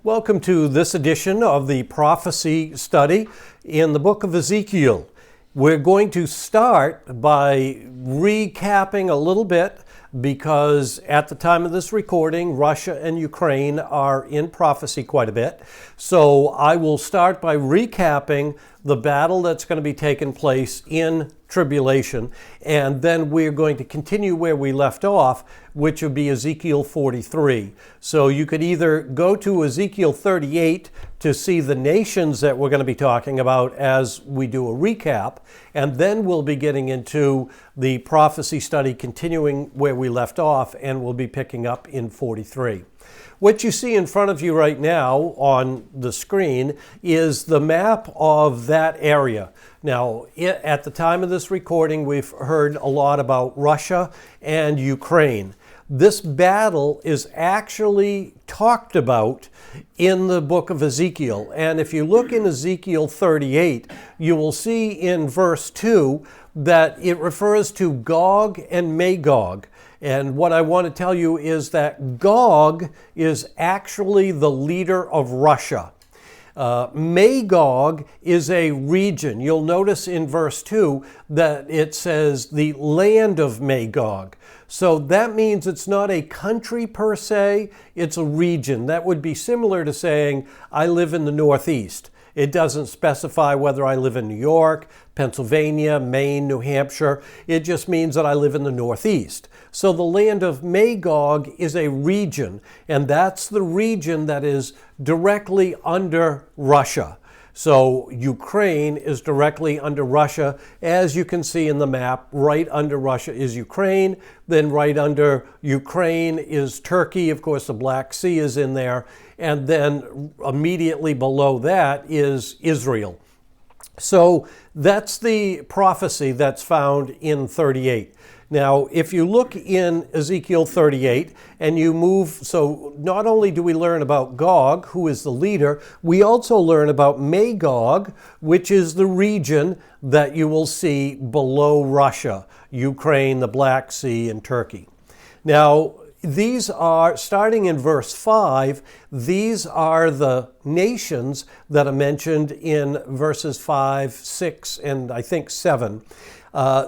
Welcome to this edition of the prophecy study in the book of Ezekiel. We're going to start by recapping a little bit because at the time of this recording, Russia and Ukraine are in prophecy quite a bit. So I will start by recapping the battle that's going to be taking place in tribulation, and then we're going to continue where we left off, which would be Ezekiel 43. So you could either go to Ezekiel 38 to see the nations that we're going to be talking about as we do a recap, and then we'll be getting into the prophecy study continuing where we left off, and we'll be picking up in 43. What you see in front of you right now on the screen is the map of that area. Now, at the time of this recording, we've heard a lot about Russia and Ukraine. This battle is actually talked about in the book of Ezekiel. And if you look in Ezekiel 38, you will see in verse 2 that it refers to Gog and Magog. And what I want to tell you is that Gog is actually the leader of Russia. Magog is a region. You'll notice in verse 2 that it says the land of Magog. So that means it's not a country per se, it's a region. That would be similar to saying, I live in the Northeast. It doesn't specify whether I live in New York, Pennsylvania, Maine, New Hampshire. It just means that I live in the Northeast. So the land of Magog is a region, and that's the region that is directly under Russia. So Ukraine is directly under Russia. As you can see in the map, right under Russia is Ukraine. Then right under Ukraine is Turkey. Of course, the Black Sea is in there. And then immediately below that is Israel. So that's the prophecy that's found in 38. Now, if you look in Ezekiel 38 and you move, so not only do we learn about Gog, who is the leader, we also learn about Magog, which is the region that you will see below Russia, Ukraine, the Black Sea, and Turkey. Now, these are, starting in verse 5, these are the nations that are mentioned in verses 5, 6, and I think 7.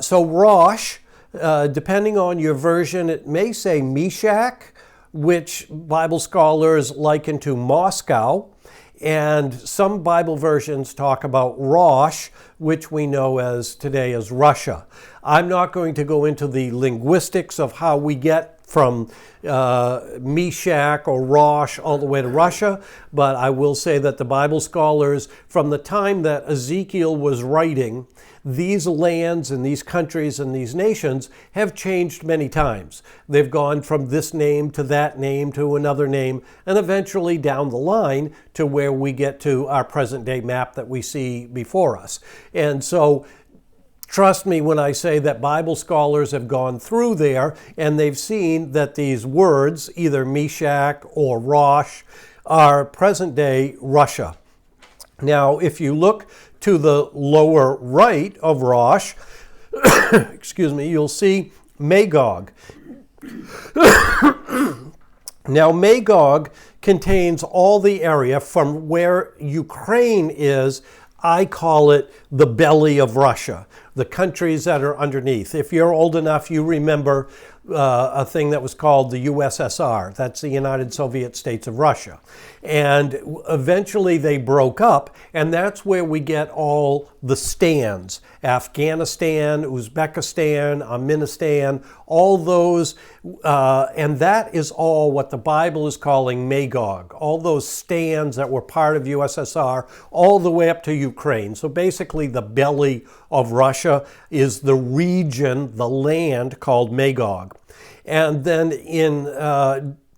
So Rosh, depending on your version, it may say Meshach, which Bible scholars liken to Moscow, and some Bible versions talk about Rosh, which we know as today as Russia. I'm not going to go into the linguistics of how we get from Meshach or Rosh all the way to Russia, but I will say that the Bible scholars, from the time that Ezekiel was writing, these lands and these countries and these nations have changed many times. They've gone from this name to that name to another name, and eventually down the line to where we get to our present day map that we see before us. And so trust me when I say that Bible scholars have gone through there and they've seen that these words, either Meshach or Rosh, are present day Russia. Now, if you look to the lower right of Rosh, you'll see Magog. Now, Magog contains all the area from where Ukraine is. I call it the belly of Russia, the countries that are underneath. If you're old enough, you remember a thing that was called the USSR. That's the United Soviet States of Russia. And eventually they broke up, and that's where we get all the stands. Afghanistan, Uzbekistan, Armenistan, all those, and that is all what the Bible is calling Magog. All those stands that were part of USSR, all the way up to Ukraine. So basically the belly of Russia is the region, the land called Magog. And then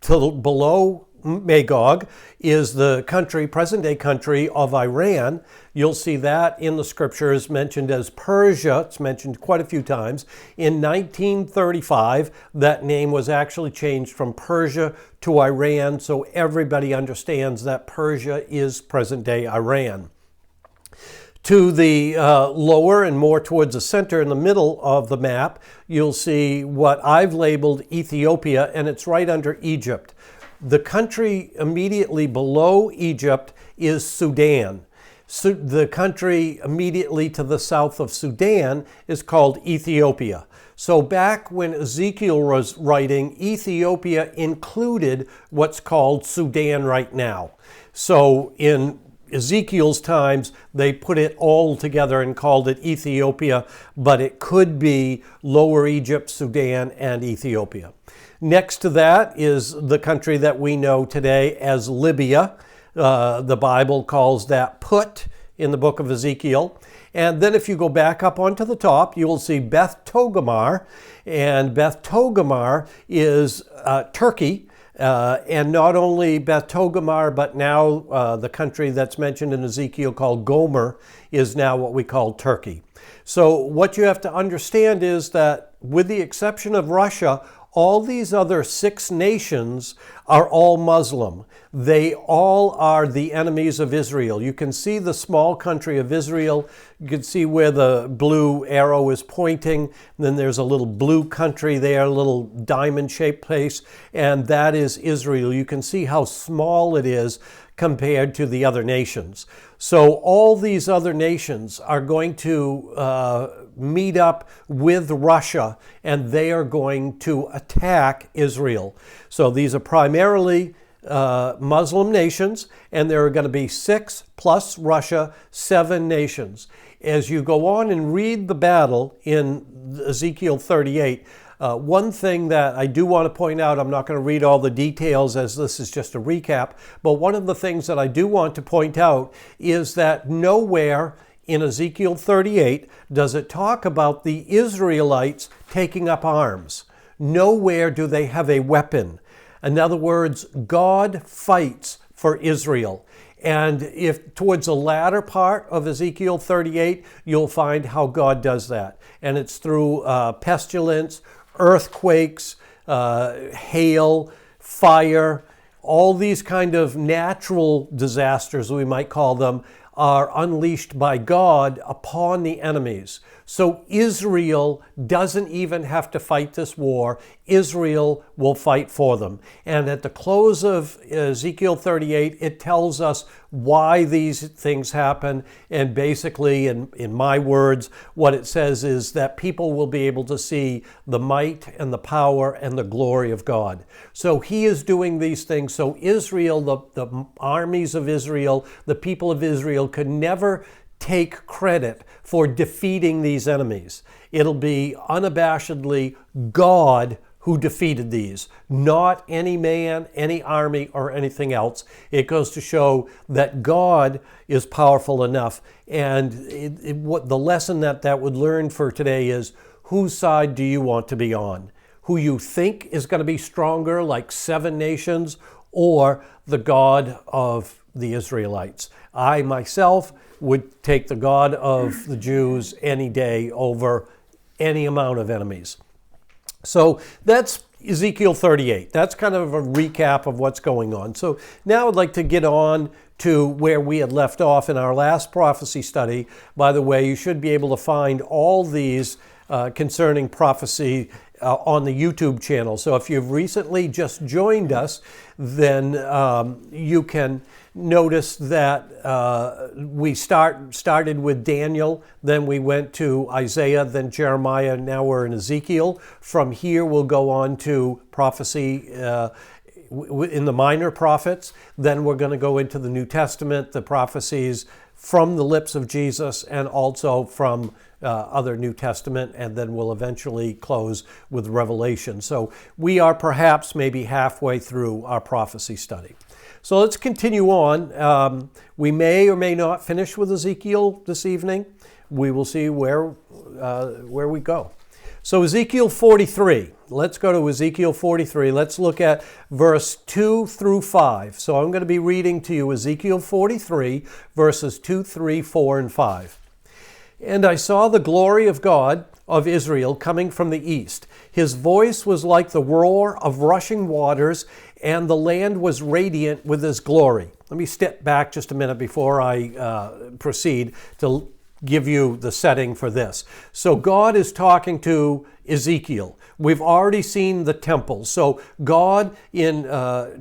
below Magog is the country, present-day country of Iran. You'll see that in the scriptures mentioned as Persia. It's mentioned quite a few times. In 1935, that name was actually changed from Persia to Iran, so everybody understands that Persia is present-day Iran. To the lower and more towards the center in the middle of the map, you'll see what I've labeled Ethiopia, and it's right under Egypt. The country immediately below Egypt is Sudan. So the country immediately to the south of Sudan is called Ethiopia. So back when Ezekiel was writing, Ethiopia included what's called Sudan right now. So in Ezekiel's times, they put it all together and called it Ethiopia, but it could be Lower Egypt, Sudan, and Ethiopia. Next to that is the country that we know today as Libya. The Bible calls that Put in the book of Ezekiel. And then if you go back up onto the top, you will see Beth Togarmah. And Beth Togarmah is Turkey. And not only Beth Togarmah, but now the country that's mentioned in Ezekiel called Gomer is now what we call Turkey. So what you have to understand is that with the exception of Russia, all these other 6 nations are all Muslim. They all are the enemies of Israel. You can see the small country of Israel. You can see where the blue arrow is pointing. Then there's a little blue country there, a little diamond-shaped place, and that is Israel. You can see how small it is compared to the other nations. So all these other nations are going to meet up with Russia, and they are going to attack Israel. So these are primarily Muslim nations, and there are going to be 6 plus Russia, 7 nations. As you go on and read the battle in Ezekiel 38, one thing that I do want to point out, I'm not going to read all the details as this is just a recap, but one of the things that I do want to point out is that nowhere in Ezekiel 38 does it talk about the Israelites taking up arms. Nowhere do they have a weapon. In other words, God fights for Israel. And if towards the latter part of Ezekiel 38, you'll find how God does that. And it's through pestilence, earthquakes, hail, fire, all these kind of natural disasters, we might call them, are unleashed by God upon the enemies. So Israel doesn't even have to fight this war. Israel will fight for them. And at the close of Ezekiel 38, it tells us why these things happen. And basically, in my words, what it says is that people will be able to see the might and the power and the glory of God. So he is doing these things. So Israel, the armies of Israel, the people of Israel could never take credit for defeating these enemies. It'll be unabashedly God who defeated these, not any man, any army, or anything else. It goes to show that God is powerful enough. And what the lesson that would learn for today is, whose side do you want to be on? Who you think is going to be stronger, like 7 nations, or the God of the Israelites? I myself would take the God of the Jews any day over any amount of enemies. So that's Ezekiel 38. That's kind of a recap of what's going on. So now I'd like to get on to where we had left off in our last prophecy study. By the way, you should be able to find all these concerning prophecy on the YouTube channel. So if you've recently just joined us, then you can notice that we started with Daniel, then we went to Isaiah, then Jeremiah, now we're in Ezekiel. From here we'll go on to prophecy in the minor prophets. Then we're going to go into the New Testament, the prophecies from the lips of Jesus and also from other New Testament, and then we'll eventually close with Revelation. So we are perhaps maybe halfway through our prophecy study. So let's continue on. We may or may not finish with Ezekiel this evening. We will see where we go. So Ezekiel 43. Let's go to Ezekiel 43. Let's look at verse 2 through 5. So I'm going to be reading to you Ezekiel 43, verses 2, 3, 4, and 5. And I saw the glory of God of Israel coming from the east. His voice was like the roar of rushing waters, and the land was radiant with his glory. Let me step back just a minute before I proceed to give you the setting for this. So God is talking to Ezekiel. We've already seen the temple. So God in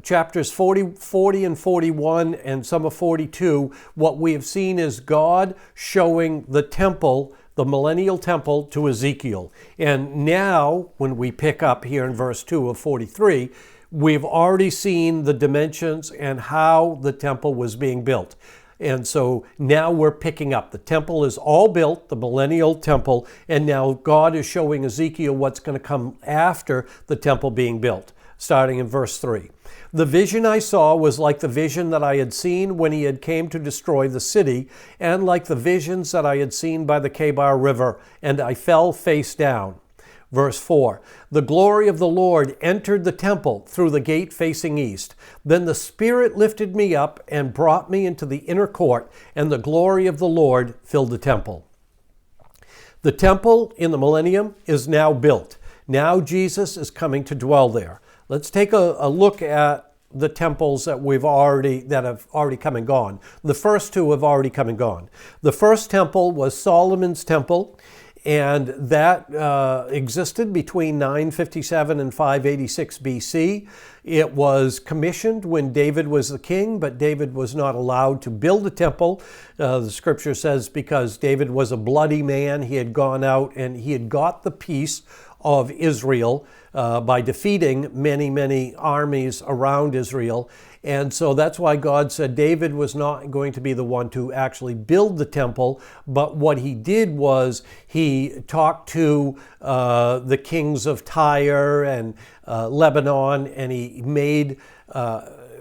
chapters 40 and 41 and some of 42, what we have seen is God showing the temple, the millennial temple, to Ezekiel. And now when we pick up here in verse 2 of 43, we've already seen the dimensions and how the temple was being built. And so now we're picking up. The temple is all built, the millennial temple, and now God is showing Ezekiel what's going to come after the temple being built, starting in verse 3. The vision I saw was like the vision that I had seen when he had came to destroy the city, and like the visions that I had seen by the Kebar River, and I fell face down. Verse 4, the glory of the Lord entered the temple through the gate facing east. Then the Spirit lifted me up and brought me into the inner court, and the glory of the Lord filled the temple. The temple in the millennium is now built. Now Jesus is coming to dwell there. Let's take a look at the temples that have already come and gone. The first two have already come and gone. The first temple was Solomon's temple, and that existed between 957 and 586 BC. It was commissioned when David was the king, but David was not allowed to build a temple. The scripture says because David was a bloody man, he had gone out and he had got the peace of Israel by defeating many, many armies around Israel. And so that's why God said David was not going to be the one to actually build the temple, but what he did was he talked to the kings of Tyre and Lebanon, and he made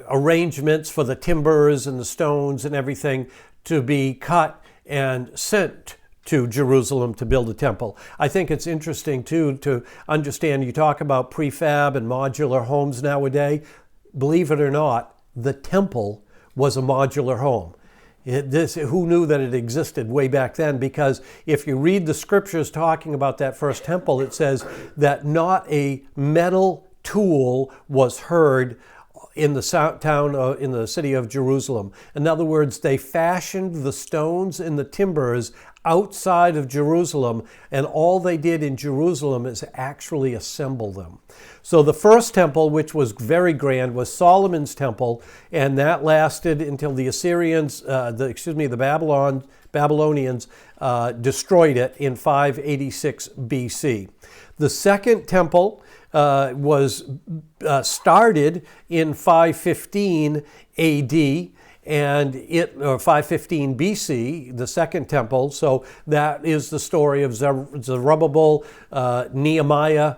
arrangements for the timbers and the stones and everything to be cut and sent to Jerusalem to build a temple. I think it's interesting too to understand, you talk about prefab and modular homes nowadays. Believe it or not, the temple was a modular home. Who knew that it existed way back then? Because if you read the scriptures talking about that first temple, it says that not a metal tool was heard in the in the city of Jerusalem. In other words, they fashioned the stones and the timbers outside of Jerusalem, and all they did in Jerusalem is actually assemble them. So the first temple, which was very grand, was Solomon's temple, and that lasted until the Assyrians, the Babylonians destroyed it in 586 BC. The second temple was started in 515 AD, and 515 BC, the second temple. So that is the story of Zerubbabel, Nehemiah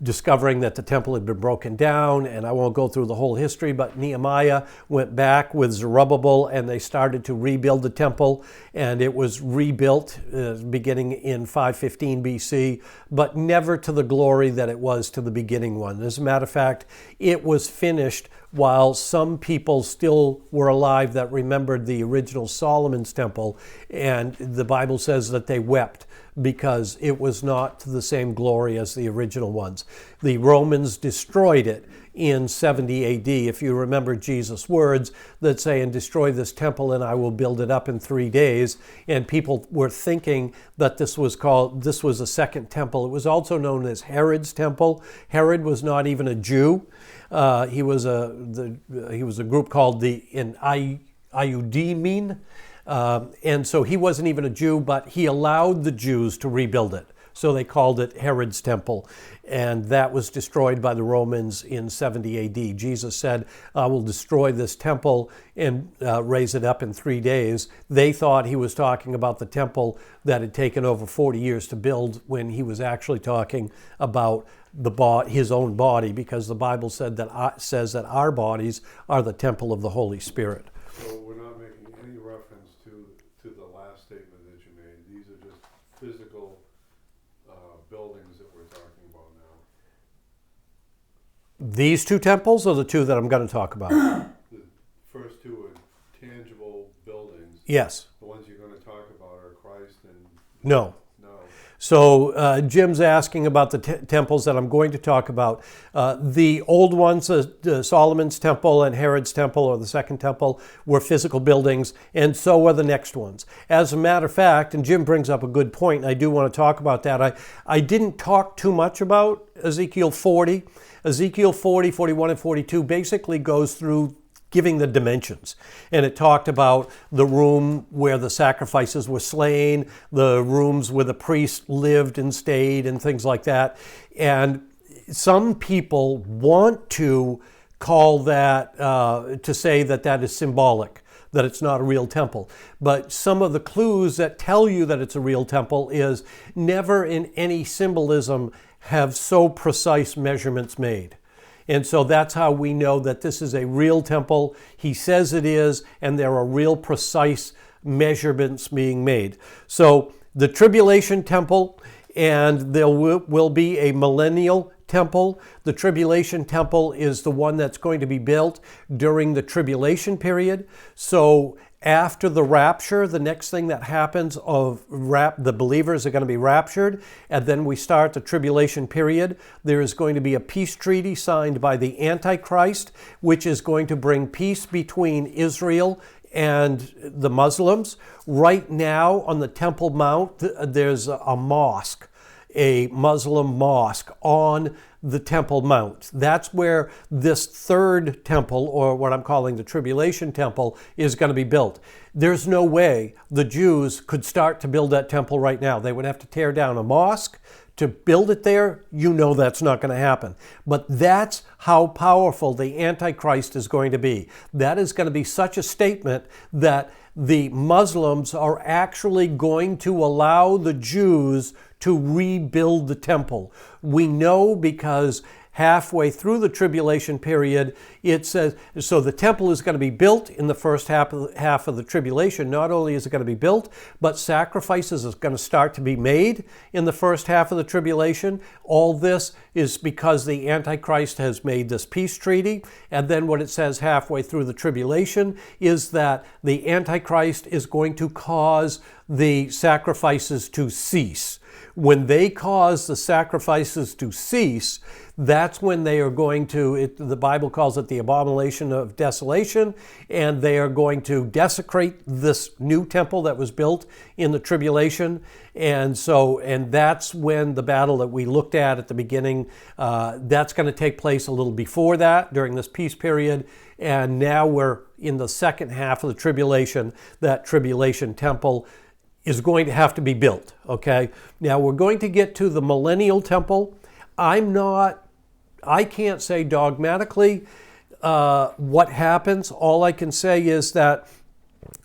discovering that the temple had been broken down, and I won't go through the whole history, but Nehemiah went back with Zerubbabel and they started to rebuild the temple, and it was rebuilt beginning in 515 BC, but never to the glory that it was to the beginning one. As a matter of fact, it was finished while some people still were alive that remembered the original Solomon's temple, and the Bible says that they wept because it was not to the same glory as the original ones. The Romans destroyed it in 70 AD. If you remember Jesus' words that say, and destroy this temple and I will build it up in 3 days. And people were thinking that this was a second temple. It was also known as Herod's temple. Herod was not even a Jew. He was a group called the Iudemin. And so he wasn't even a Jew, but he allowed the Jews to rebuild it. So they called it Herod's temple. And that was destroyed by the Romans in 70 AD. Jesus said, I will destroy this temple and raise it up in 3 days. They thought he was talking about the temple that had taken over 40 years to build, when he was actually talking about his own body, because the Bible says that our bodies are the temple of the Holy Spirit. So we're not making any reference to the last statement that you made. These are just physical buildings that we're talking about now. These two temples, or the two that I'm going to talk about? The first two are tangible buildings. Yes. The ones you're going to talk about are Christ and... No. No. So Jim's asking about the temples that I'm going to talk about. The old ones, Solomon's temple and Herod's temple, or the second temple, were physical buildings, and so are the next ones. As a matter of fact, and Jim brings up a good point, and I do want to talk about that. I didn't talk too much about Ezekiel 40. Ezekiel 40, 41, and 42 basically goes through giving the dimensions. And it talked about the room where the sacrifices were slain, the rooms where the priests lived and stayed, and things like that. And some people want to call that, to say that that is symbolic, that it's not a real temple. But some of the clues that tell you that it's a real temple is never in any symbolism have so precise measurements made. And so that's how we know that this is a real temple. He says it is, and there are real precise measurements being made. So the tribulation temple, and there will be a millennial temple. The tribulation temple is the one that's going to be built during the tribulation period. So after the rapture, the next thing that happens the believers are going to be raptured, and then we start the tribulation period. There is going to be a peace treaty signed by the Antichrist, which is going to bring peace between Israel and the Muslims. Right now on the Temple Mount, there's a mosque, a Muslim mosque on the Temple Mount. That's where this third temple, or what I'm calling the tribulation temple, is going to be built. There's no way the Jews could start to build that temple right now. They would have to tear down a mosque to build it there. You know that's not going to happen. But that's how powerful the Antichrist is going to be. That is going to be such a statement that the Muslims are actually going to allow the Jews to rebuild the temple. We know because halfway through the tribulation period, it says, so the temple is going to be built in the first half of the tribulation. Not only is it going to be built, but sacrifices is going to start to be made in the first half of the tribulation. All this is because the Antichrist has made this peace treaty. And then what it says halfway through the tribulation is that the Antichrist is going to cause the sacrifices to cease. When they cause the sacrifices to cease, that's when they are going to, the Bible calls it the abomination of desolation, and they are going to desecrate this new temple that was built in the tribulation. And that's when the battle that we looked at the beginning, that's going to take place a little before that, during this peace period. And now we're in the second half of the tribulation. That tribulation temple is going to have to be built, okay? Now we're going to get to the millennial temple. I can't say dogmatically what happens. All I can say is that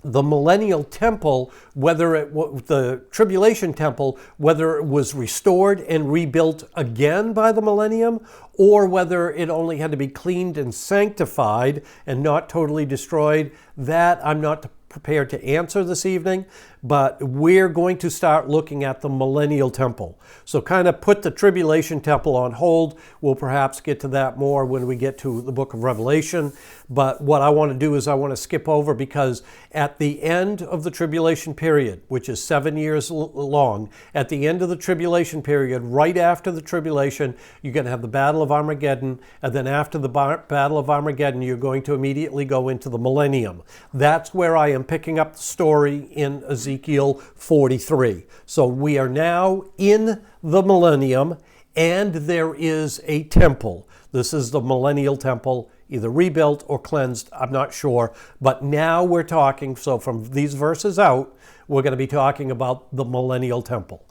the millennial temple, the tribulation temple, whether it was restored and rebuilt again by the millennium, or whether it only had to be cleaned and sanctified and not totally destroyed, that I'm not prepared to answer this evening, but we're going to start looking at the millennial temple. So kind of put the tribulation temple on hold. We'll perhaps get to that more when we get to the book of Revelation. But what I want to do is I want to skip over, because at the end of the tribulation period, which is 7 years long, at the end of the tribulation period, right after the tribulation, you're going to have the Battle of Armageddon, and then after the Battle of Armageddon, you're going to immediately go into the millennium. That's where I am picking up the story in Ezekiel 43. So we are now in the millennium, and there is a temple. This is the millennial temple, either rebuilt or cleansed, I'm not sure. But now we're talking, so from these verses out, we're going to be talking about the millennial temple,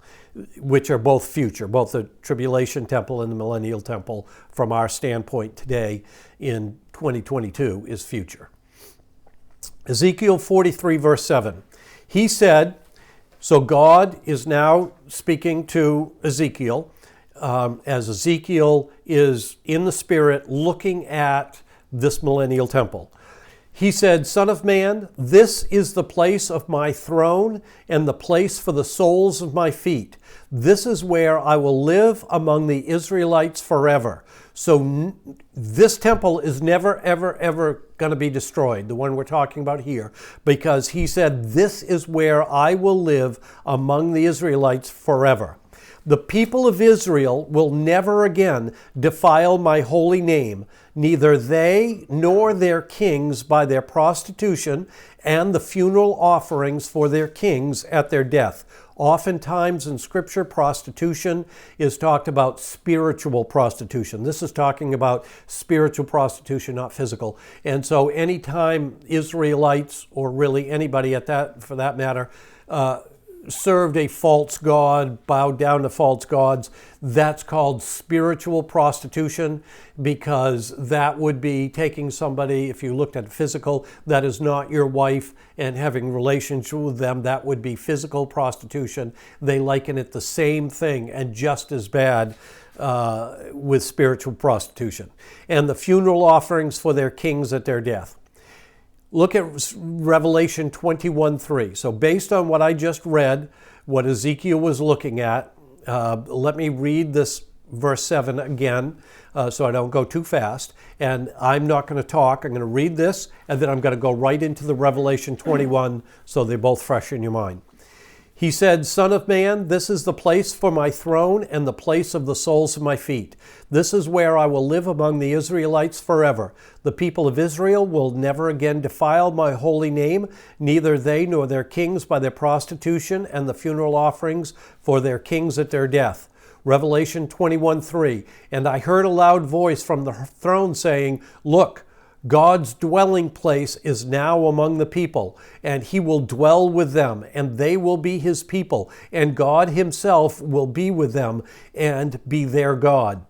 which are both future, both the tribulation temple and the millennial temple from our standpoint today in 2022 is future. Ezekiel 43 verse 7. He said, so God is now speaking to Ezekiel, as Ezekiel is in the Spirit looking at this millennial temple. He said, Son of man, this is the place of my throne and the place for the soles of my feet. This is where I will live among the Israelites forever. So this temple is never, ever, ever going to be destroyed, the one we're talking about here, because he said, this is where I will live among the Israelites forever. The people of Israel will never again defile my holy name, neither they nor their kings by their prostitution and the funeral offerings for their kings at their death. Oftentimes in Scripture, prostitution is talked about spiritual prostitution. This is talking about spiritual prostitution, not physical. And so anytime Israelites, or really anybody at that, for that matter, served a false god, bowed down to false gods, that's called spiritual prostitution, because that would be taking somebody, if you looked at physical, that is not your wife, and having relations with them, that would be physical prostitution. They liken it the same thing and just as bad with spiritual prostitution. And the funeral offerings for their kings at their death. Look at Revelation 21:3. So based on what I just read, what Ezekiel was looking at, let me read this verse 7 again so I don't go too fast. And I'm not going to talk. I'm going to read this, and then I'm going to go right into the Revelation 21 so they're both fresh in your mind. He said, Son of man, this is the place for my throne and the place of the soles of my feet. This is where I will live among the Israelites forever. The people of Israel will never again defile my holy name, neither they nor their kings by their prostitution and the funeral offerings for their kings at their death. Revelation 21:3. And I heard a loud voice from the throne saying, Look, God's dwelling place is now among the people, and he will dwell with them, and they will be his people, and God himself will be with them and be their God.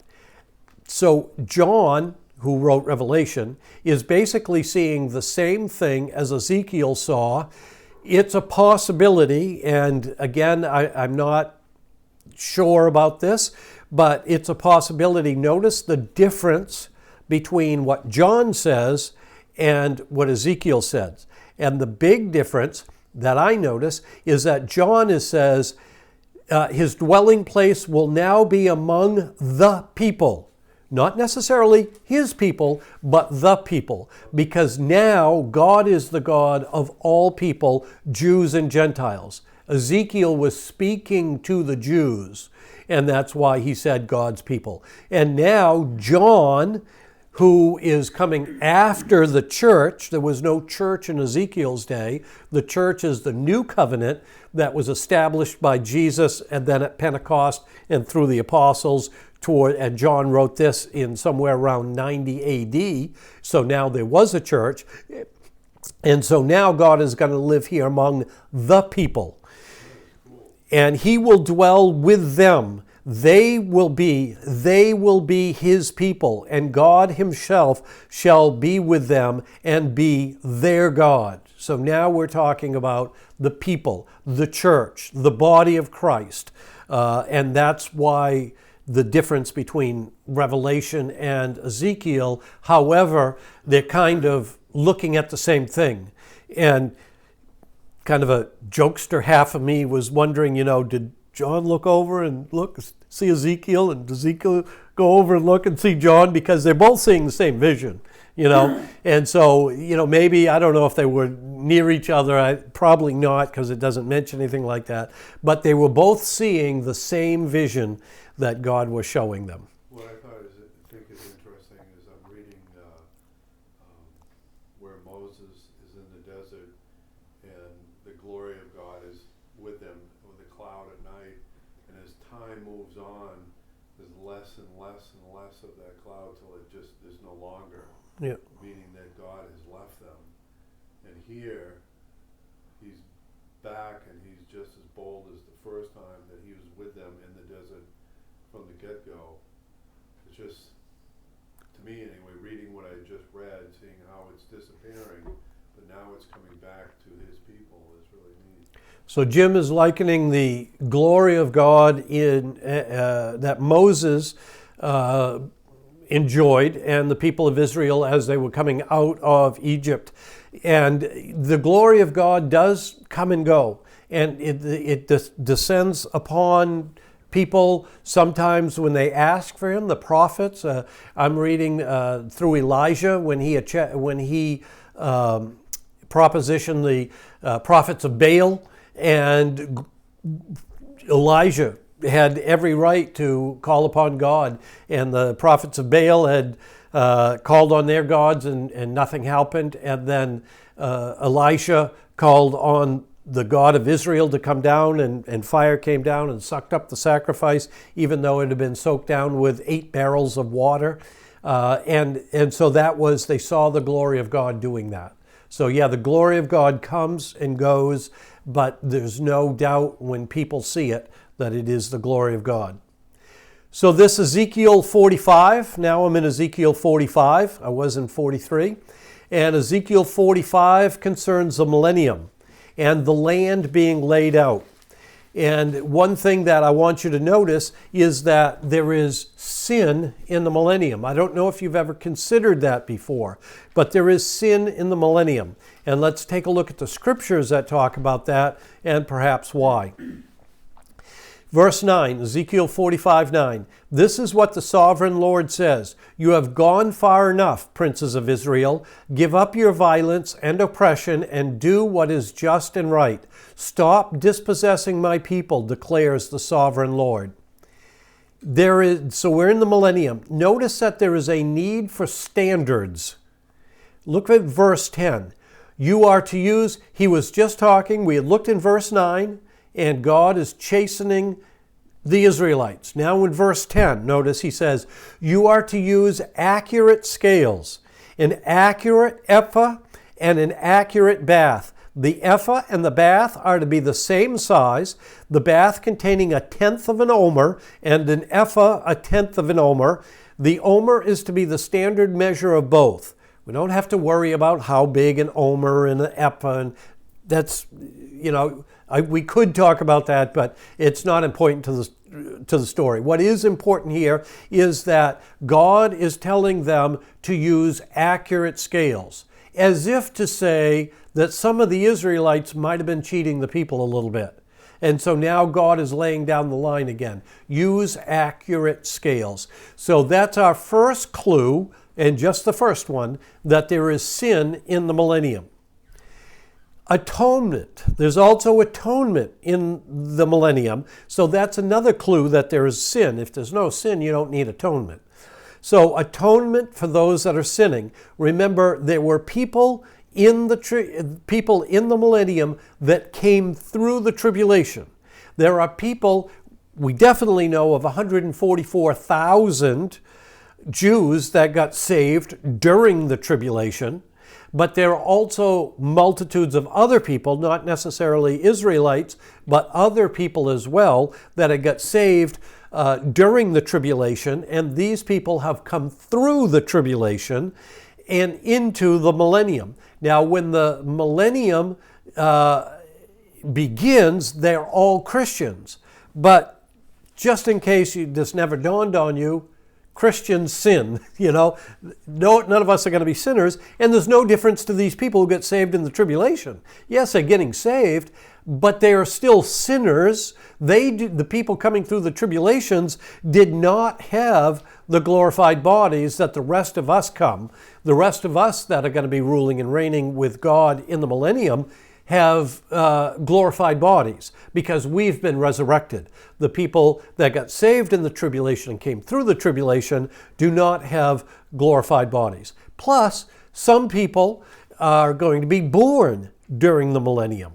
So John, who wrote Revelation, is basically seeing the same thing as Ezekiel saw. It's a possibility, and again, I'm not sure about this, but it's a possibility. Notice the difference between what John says and what Ezekiel says. And the big difference that I notice is that John says his dwelling place will now be among the people. Not necessarily his people, but the people. Because now God is the God of all people, Jews and Gentiles. Ezekiel was speaking to the Jews, and that's why he said God's people. And now John, who is coming after the church. There was no church in Ezekiel's day. The church is the new covenant that was established by Jesus and then at Pentecost and through the apostles. And John wrote this in somewhere around 90 A.D. So now there was a church. And so now God is going to live here among the people. And he will dwell with them. They will be his people, and God himself shall be with them and be their God. So now we're talking about the people, the church, the body of Christ. And that's why the difference between Revelation and Ezekiel. However, they're kind of looking at the same thing. And kind of a jokester half of me was wondering, did John look over and see Ezekiel, and Ezekiel go over and look and see John, because they're both seeing the same vision, And so, maybe, I don't know if they were near each other. Probably not, because it doesn't mention anything like that. But they were both seeing the same vision that God was showing them. What I think is interesting is I'm reading where Moses is in the desert, and the glory of God is with them with a cloud at night, and as time moves on, there's less and less and less of that cloud till it just is no longer, meaning that God has left them. And here, he's back, and he's just as bold as the first time that he was with them in the desert from the get-go. It's just, to me anyway, reading what I just read, seeing how it's disappearing, but now it's coming back to his people is really neat. So Jim is likening the glory of God in that Moses enjoyed, and the people of Israel as they were coming out of Egypt. And the glory of God does come and go, and it descends upon people sometimes when they ask for him. The prophets, I'm reading through Elijah when he propositioned the prophets of Baal, and Elijah had every right to call upon God, and the prophets of Baal had called on their gods and nothing happened, and then Elisha called on the God of Israel to come down, and fire came down and sucked up the sacrifice, even though it had been soaked down with 8 barrels of water. And so that was, they saw the glory of God doing that. So yeah, the glory of God comes and goes, but there's no doubt when people see it that it is the glory of God. So this Ezekiel 45, now I'm in Ezekiel 45, I was in 43, and Ezekiel 45 concerns the millennium and the land being laid out. And one thing that I want you to notice is that there is sin in the millennium. I don't know if you've ever considered that before, but there is sin in the millennium. And let's take a look at the scriptures that talk about that and perhaps why. Verse 9, Ezekiel 45:9. This is what the sovereign Lord says. You have gone far enough, princes of Israel. Give up your violence and oppression and do what is just and right. Stop dispossessing my people, declares the sovereign Lord. So we're in the millennium. Notice that there is a need for standards. Look at verse 10. You are to use, he was just talking, we had looked in verse 9, and God is chastening the Israelites. Now in verse 10, notice he says, you are to use accurate scales, an accurate ephah and an accurate bath. The ephah and the bath are to be the same size, the bath containing 1/10 of an omer and an ephah 1/10 of an omer. The omer is to be the standard measure of both. We don't have to worry about how big an omer and an ephah, and that's, we could talk about that, but it's not important to the story. What is important here is that God is telling them to use accurate scales, as if to say that some of the Israelites might have been cheating the people a little bit. And so now God is laying down the line again. Use accurate scales. So that's our first clue, and just the first one, that there is sin in the millennium. Atonement. There's also atonement in the millennium. So that's another clue that there is sin. If there's no sin, you don't need atonement. So atonement for those that are sinning. Remember, there were people in the millennium that came through the tribulation. There are people, we definitely know of 144,000 Jews that got saved during the tribulation. But there are also multitudes of other people, not necessarily Israelites, but other people as well that had got saved during the tribulation. And these people have come through the tribulation and into the millennium. Now, when the millennium begins, they're all Christians. But just in case this never dawned on you, Christians sin, none of us are going to be sinners, and there's no difference to these people who get saved in the tribulation. Yes, they're getting saved, but they are still sinners. The people coming through the tribulations did not have the glorified bodies that the rest of us come. The rest of us that are going to be ruling and reigning with God in the millennium have glorified bodies because we've been resurrected. The people that got saved in the tribulation and came through the tribulation do not have glorified bodies. Plus, some people are going to be born during the millennium.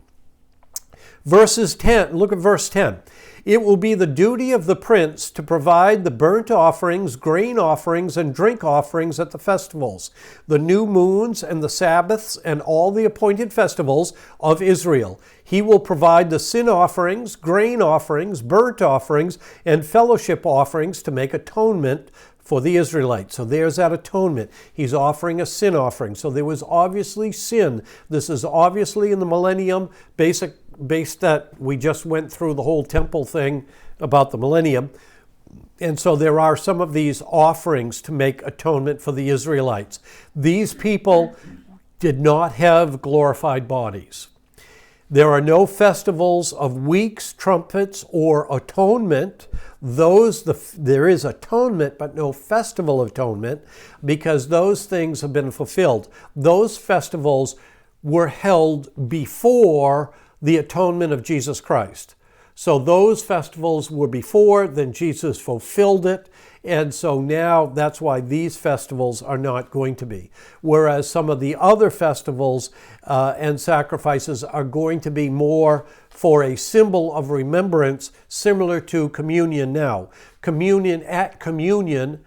Verses 10, look at verse 10. It will be the duty of the prince to provide the burnt offerings, grain offerings, and drink offerings at the festivals, the new moons and the Sabbaths, and all the appointed festivals of Israel. He will provide the sin offerings, grain offerings, burnt offerings, and fellowship offerings to make atonement for the Israelites. So there's that atonement. He's offering a sin offering. So there was obviously sin. This is obviously in the millennium, based that we just went through the whole temple thing about the millennium. And so there are some of these offerings to make atonement for the Israelites. These people did not have glorified bodies. There are no festivals of weeks, trumpets, or atonement. There is atonement, but no festival of atonement, because those things have been fulfilled. Those festivals were held before the atonement of Jesus Christ. So those festivals were before, then Jesus fulfilled it. And so now that's why these festivals are not going to be. Whereas some of the other festivals and sacrifices are going to be more for a symbol of remembrance, similar to communion now. At communion,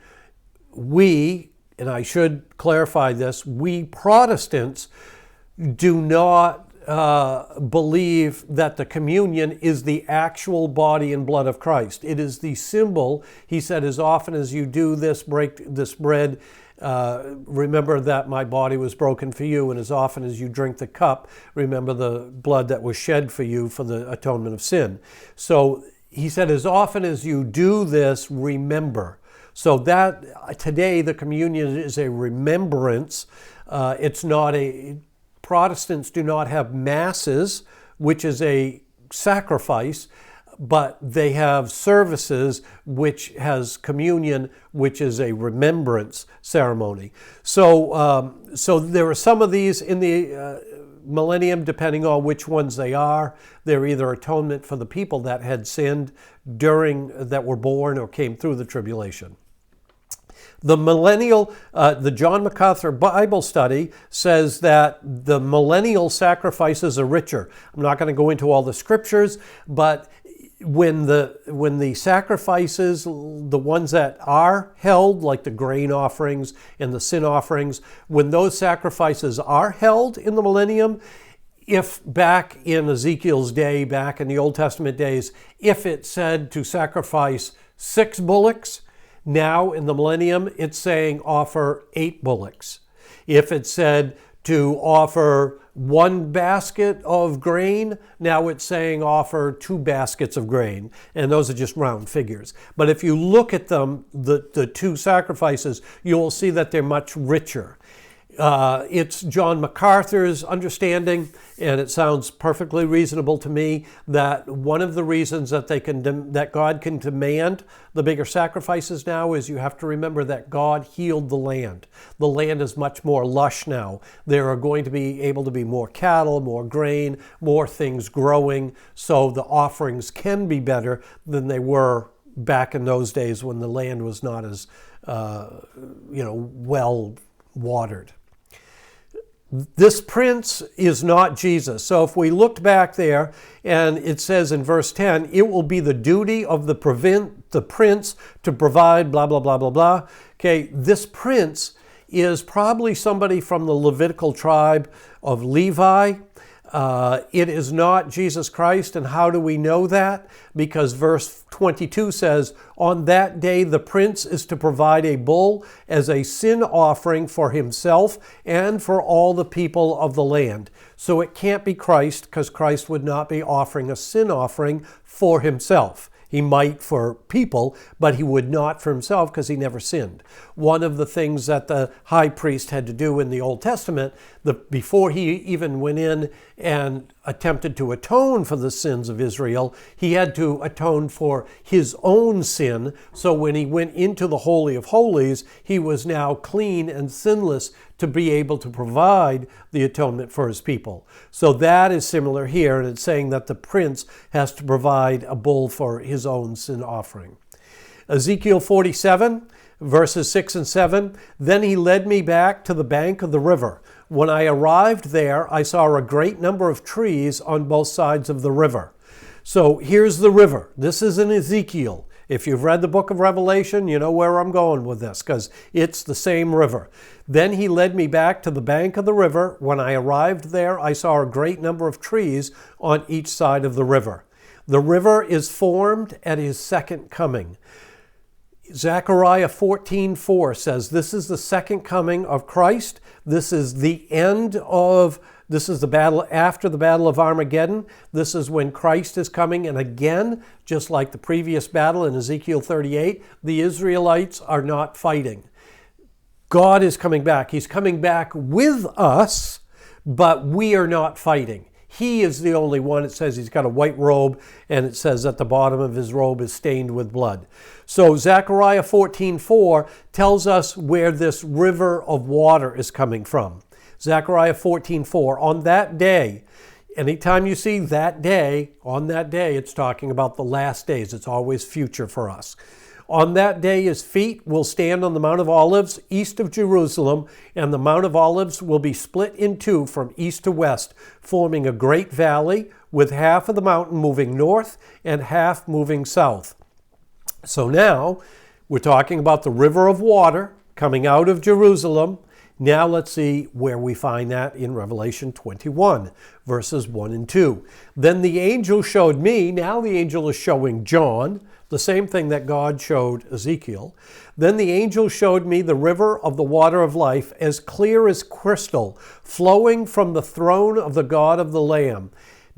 we, and I should clarify this, we Protestants do not believe that the communion is the actual body and blood of Christ. It is the symbol. He said, as often as you do this, break this bread, remember that my body was broken for you, and as often as you drink the cup, remember the blood that was shed for you for the atonement of sin. So he said, as often as you do this, remember. So that today the communion is a remembrance. It's not a... Protestants do not have masses, which is a sacrifice, but they have services, which has communion, which is a remembrance ceremony. So there are some of these in the millennium, depending on which ones they are. They're either atonement for the people that had sinned that were born or came through the tribulation. The John MacArthur Bible Study says that the millennial sacrifices are richer. I'm not going to go into all the scriptures, but when the sacrifices, the ones that are held, like the grain offerings and the sin offerings, when those sacrifices are held in the millennium, if back in Ezekiel's day, back in the Old Testament days, if it said to sacrifice 6 bullocks, now in the millennium, it's saying offer 8 bullocks. If it said to offer 1 basket of grain, now it's saying offer 2 baskets of grain. And those are just round figures. But if you look at them, the 2 sacrifices, you will see that they're much richer. It's John MacArthur's understanding, and it sounds perfectly reasonable to me, that one of the reasons that that God can demand the bigger sacrifices now is you have to remember that God healed the land. The land is much more lush now. There are going to be able to be more cattle, more grain, more things growing, so the offerings can be better than they were back in those days when the land was not as well watered. This prince is not Jesus. So if we looked back there, and it says in verse 10, it will be the duty of the prince to provide blah, blah, blah, blah, blah. Okay, this prince is probably somebody from the Levitical tribe of Levi. It is not Jesus Christ. And how do we know that? Because verse 22 says, on that day the prince is to provide a bull as a sin offering for himself and for all the people of the land. So it can't be Christ, because Christ would not be offering a sin offering for himself. He might for people, but he would not for himself, because he never sinned. One of the things that the high priest had to do in the Old Testament, before he even went in and attempted to atone for the sins of Israel, he had to atone for his own sin. So when he went into the Holy of Holies, he was now clean and sinless to be able to provide the atonement for his people. So that is similar here, and it's saying that the prince has to provide a bull for his own sin offering. Ezekiel 47, verses 6 and 7, then he led me back to the bank of the river. When I arrived there, I saw a great number of trees on both sides of the river. So here's the river. This is in Ezekiel. If you've read the book of Revelation, you know where I'm going with this, because it's the same river. Then he led me back to the bank of the river. When I arrived there, I saw a great number of trees on each side of the river. The river is formed at his second coming. Zechariah 14:4 says, this is the second coming of Christ. This is the battle after the battle of Armageddon. This is when Christ is coming. And again, just like the previous battle in Ezekiel 38, the Israelites are not fighting. God is coming back. He's coming back with us, but we are not fighting. He is the only one. It says he's got a white robe, and it says at the bottom of his robe is stained with blood. So Zechariah 14:4 tells us where this river of water is coming from. Zechariah 14:4, on that day, Anytime you see that day, on that day, it's talking about the last days. It's always future for us. On that day, his feet will stand on the Mount of Olives east of Jerusalem, and the Mount of Olives will be split in two from east to west, forming a great valley, with half of the mountain moving north and half moving south. So now we're talking about the river of water coming out of Jerusalem. Now let's see where we find that in Revelation 21, verses 1 and 2. Then the angel showed me, now the angel is showing John, the same thing that God showed Ezekiel. Then the angel showed me the river of the water of life, as clear as crystal, flowing from the throne of the God of the Lamb.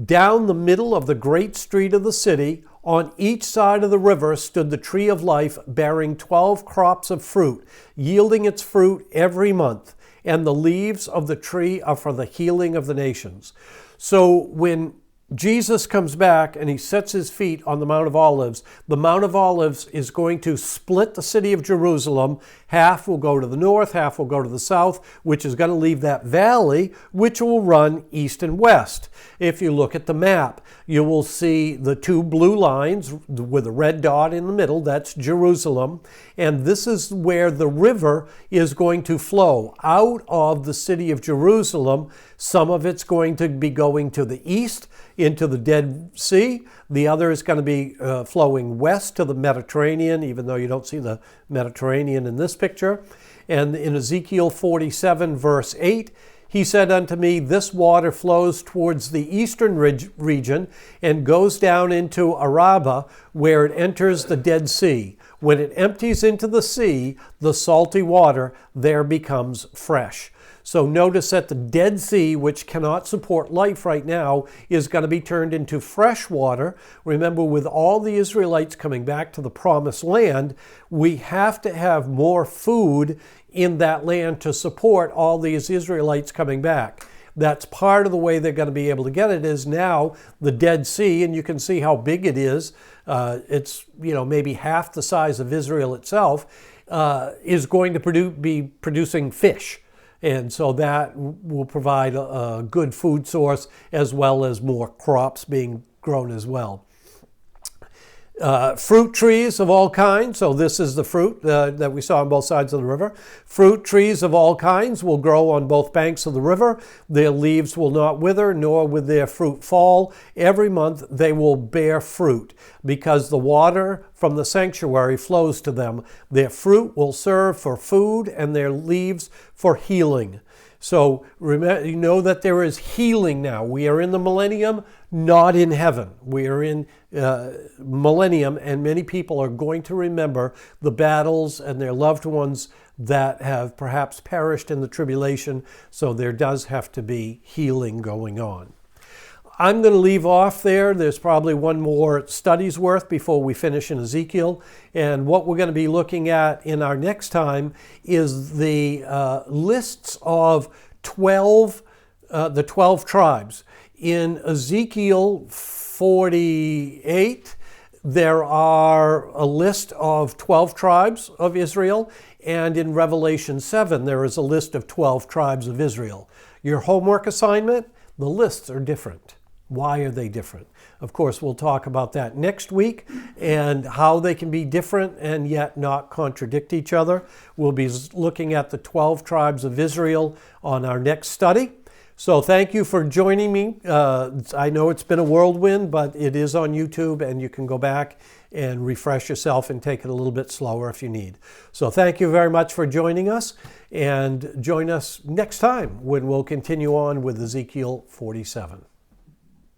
Down the middle of the great street of the city, on each side of the river stood the tree of life, bearing 12 crops of fruit, yielding its fruit every month, and the leaves of the tree are for the healing of the nations. So when Jesus comes back and he sets his feet on the Mount of Olives, the Mount of Olives is going to split the city of Jerusalem. Half will go to the north, half will go to the south, which is going to leave that valley, which will run east and west. If you look at the map, you will see the two blue lines with a red dot in the middle. That's Jerusalem. And this is where the river is going to flow out of the city of Jerusalem. Some of it's going to be going to the east into the Dead Sea. The other is going to be flowing west to the Mediterranean, even though you don't see the Mediterranean in this picture. And in Ezekiel 47, verse 8, he said unto me, this water flows towards the eastern region and goes down into Arabah, where it enters the Dead Sea. When it empties into the sea, the salty water there becomes fresh. So notice that the Dead Sea, which cannot support life right now, is going to be turned into fresh water. Remember, with all the Israelites coming back to the Promised Land, we have to have more food in that land to support all these Israelites coming back. That's part of the way they're going to be able to get it, is now the Dead Sea, and you can see how big it is. It's maybe half the size of Israel itself, is going to be producing fish. And so that will provide a good food source, as well as more crops being grown as well. Fruit trees of all kinds. So this is the fruit that we saw on both sides of the river. Fruit trees of all kinds will grow on both banks of the river. Their leaves will not wither, nor will their fruit fall. Every month they will bear fruit, because the water from the sanctuary flows to them. Their fruit will serve for food, and their leaves for healing. So remember, you know that there is healing now. We are in the millennium, not in heaven. We are in millennium, and many people are going to remember the battles and their loved ones that have perhaps perished in the tribulation. So there does have to be healing going on. I'm going to leave off there. There's probably one more study's worth before we finish in Ezekiel. And what we're going to be looking at in our next time is the lists of the 12 tribes. In Ezekiel 48, there are a list of 12 tribes of Israel. And in Revelation 7, there is a list of 12 tribes of Israel. Your homework assignment, the lists are different. Why are they different? Of course, we'll talk about that next week, and how they can be different and yet not contradict each other. We'll be looking at the 12 tribes of Israel on our next study. So thank you for joining me. I know it's been a whirlwind, but it is on YouTube, and you can go back and refresh yourself and take it a little bit slower if you need. So thank you very much for joining us, and join us next time when we'll continue on with Ezekiel 47.